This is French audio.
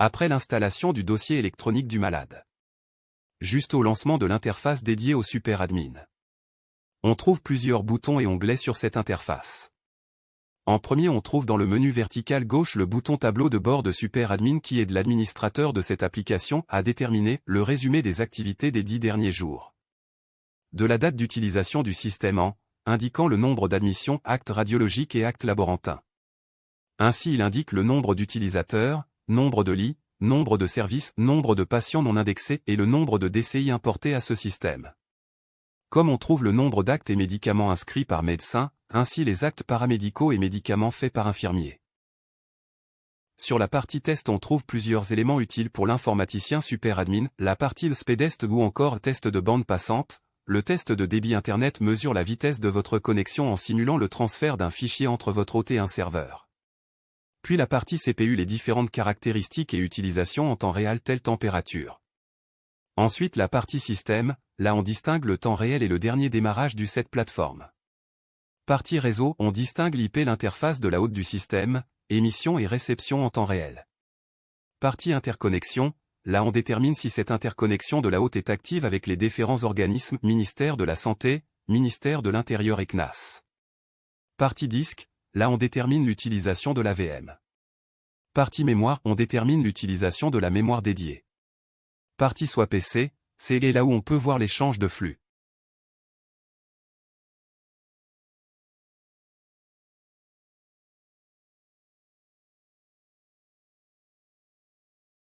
Après l'installation du dossier électronique du malade. Juste au lancement de l'interface dédiée au SuperAdmin. On trouve plusieurs boutons et onglets sur cette interface. En premier, on trouve dans le menu vertical gauche le bouton tableau de bord de SuperAdmin qui aide l'administrateur de cette application à déterminer le résumé des activités des 10 derniers jours. De la date d'utilisation du système indiquant le nombre d'admissions, actes radiologiques et actes laborantins. Ainsi, il indique le nombre d'utilisateurs, nombre de lits, nombre de services, nombre de patients non indexés et le nombre de DCI importés à ce système. Comme on trouve le nombre d'actes et médicaments inscrits par médecin, ainsi les actes paramédicaux et médicaments faits par infirmier. Sur la partie test, on trouve plusieurs éléments utiles pour l'informaticien SuperAdmin, la partie SPDEST ou encore test de bande passante. Le test de débit Internet mesure la vitesse de votre connexion en simulant le transfert d'un fichier entre votre hôte et un serveur. Puis la partie CPU, les différentes caractéristiques et utilisations en temps réel telle température. Ensuite la partie système, là on distingue le temps réel et le dernier démarrage du set plateforme. Partie réseau, on distingue l'IP, l'interface de la hôte du système, émission et réception en temps réel. Partie interconnexion, là on détermine si cette interconnexion de la hôte est active avec les différents organismes, ministère de la Santé, ministère de l'Intérieur et CNAS. Partie disque, là on détermine l'utilisation de la VM. Partie mémoire, on détermine l'utilisation de la mémoire dédiée. Partie soit PC, c'est là où on peut voir l'échange de flux.